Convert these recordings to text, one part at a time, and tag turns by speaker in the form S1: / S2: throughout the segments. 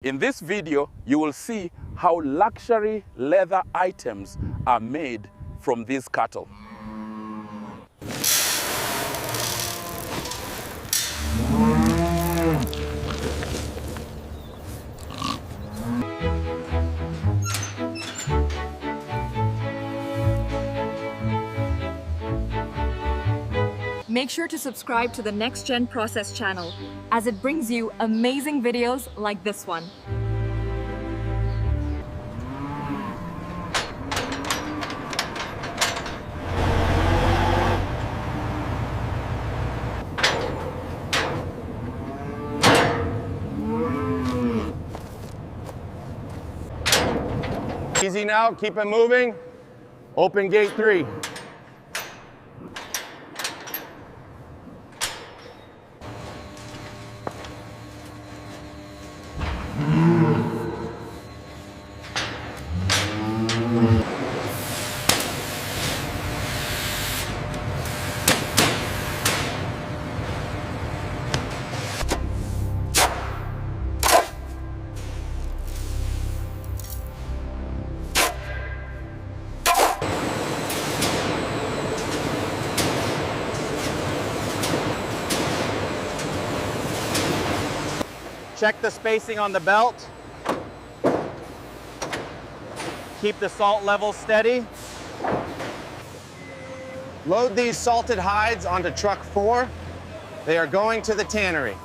S1: In this video, you will see how luxury leather items are made from these cattle.
S2: Make sure to subscribe to the Next Gen Process channel, as it brings you amazing videos like this one.
S3: Easy now, keep it moving. Open gate 3. Check the spacing on the belt. Keep the salt level steady. Load these salted hides onto truck 4. They are going to the tannery.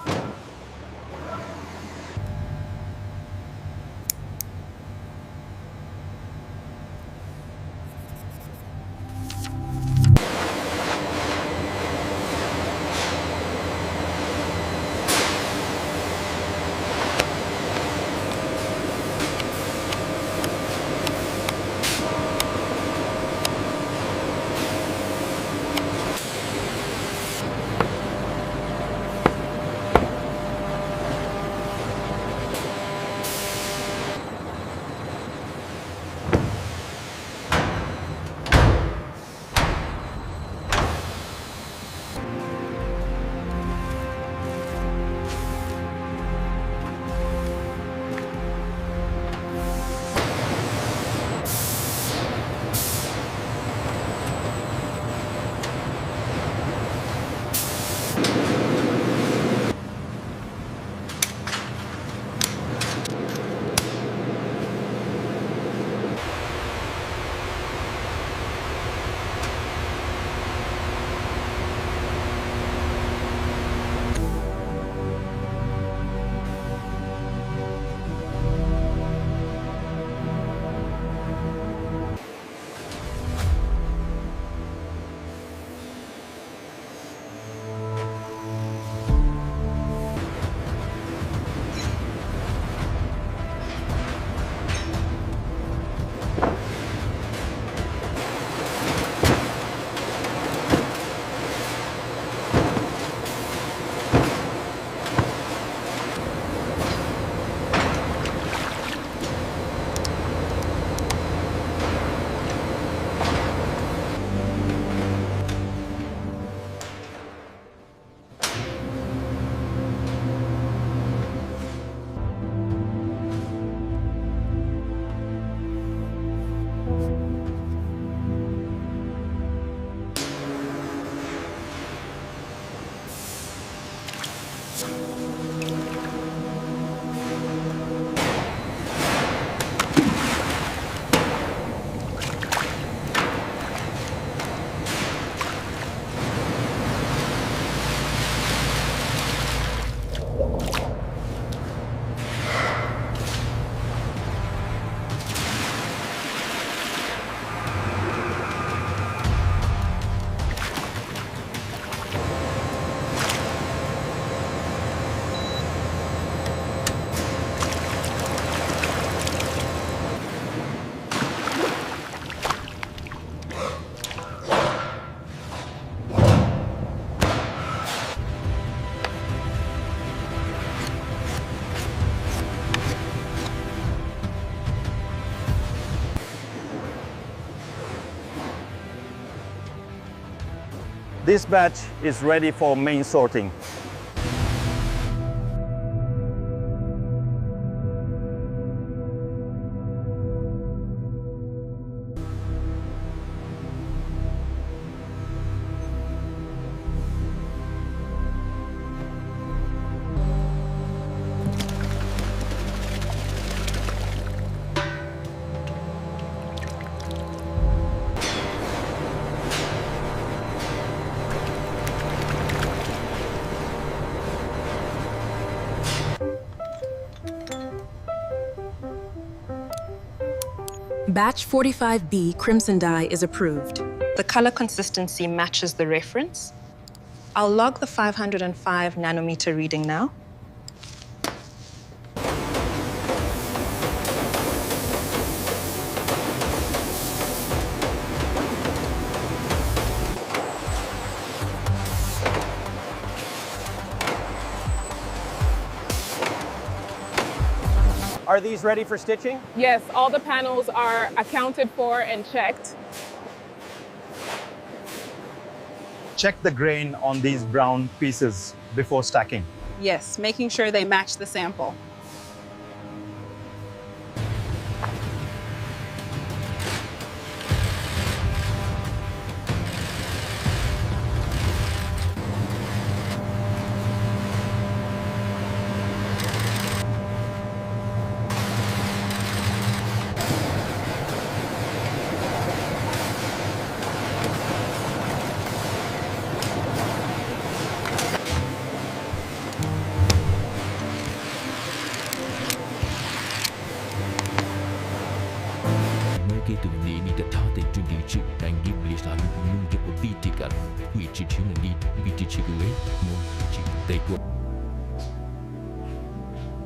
S3: This batch is ready for main sorting.
S4: Batch 45B crimson dye is approved.
S5: The color consistency matches the reference. I'll log the 505 nanometer reading now.
S3: Are these ready for stitching?
S6: Yes, all the panels are accounted for and checked.
S7: Check the grain on these brown pieces before stacking.
S8: Yes, making sure they match the sample.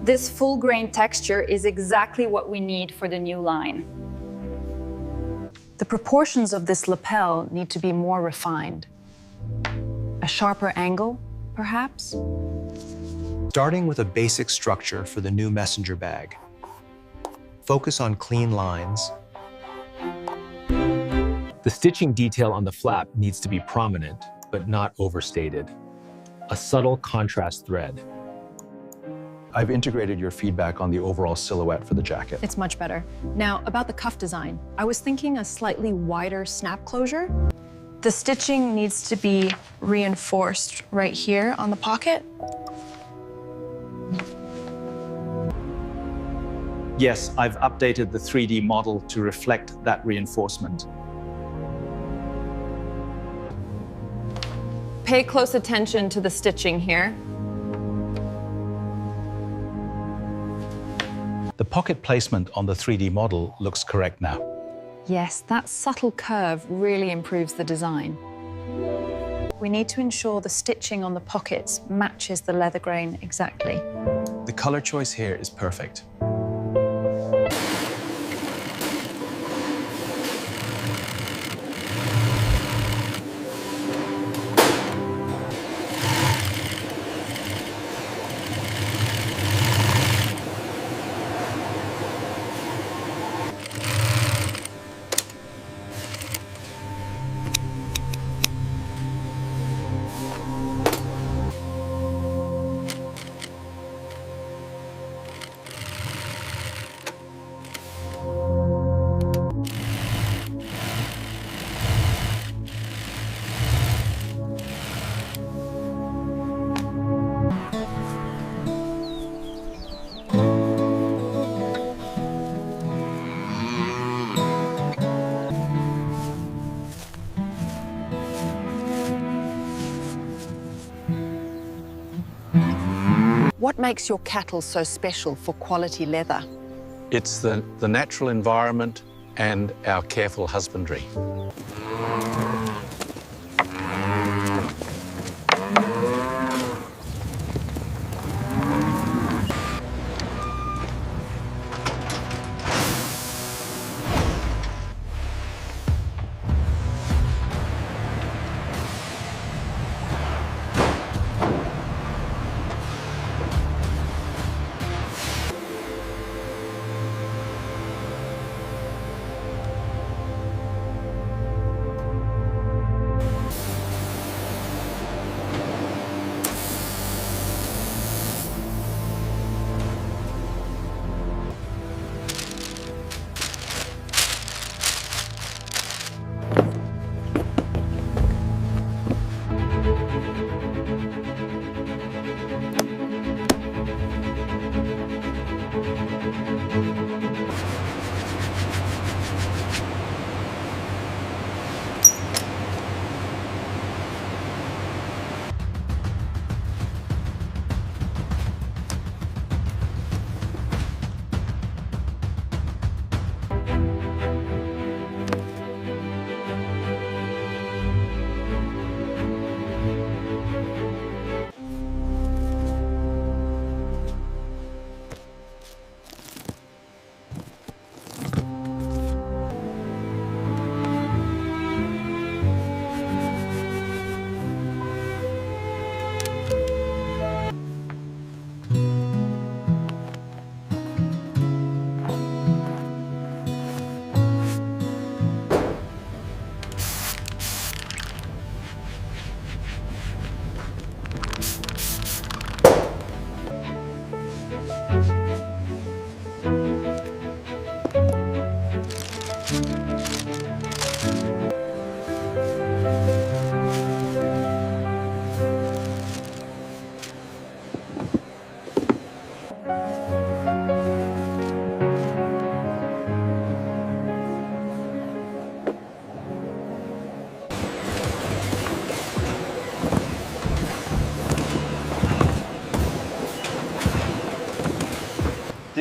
S2: This full grain texture is exactly what we need for the new line.
S5: The proportions of this lapel need to be more refined. A sharper angle, perhaps?
S9: Starting with a basic structure for the new messenger bag. Focus on clean lines.
S10: The stitching detail on the flap needs to be prominent, but not overstated. A subtle contrast thread.
S9: I've integrated your feedback on the overall silhouette for the jacket.
S5: It's much better. Now, about the cuff design. I was thinking a slightly wider snap closure. The stitching needs to be reinforced right here on the pocket.
S7: Yes, I've updated the 3D model to reflect that reinforcement.
S2: Pay close attention to the stitching here.
S7: The pocket placement on the 3D model looks correct now.
S2: Yes, that subtle curve really improves the design.
S5: We need to ensure the stitching on the pockets matches the leather grain exactly.
S9: The color choice here is perfect.
S5: What makes your cattle so special for quality leather?
S1: It's the natural environment and our careful husbandry.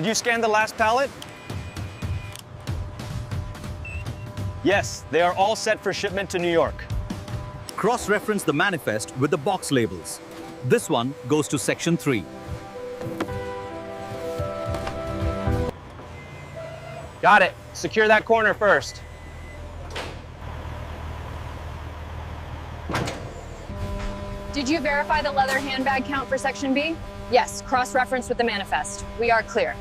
S7: you scan the last pallet? Yes, they are all set for shipment to New York.
S11: Cross-reference the manifest with the box labels. This one goes to Section 3.
S3: Got it. Secure that corner first.
S2: Did you verify the leather handbag count for Section B? Yes, cross-reference with the manifest. We are clear.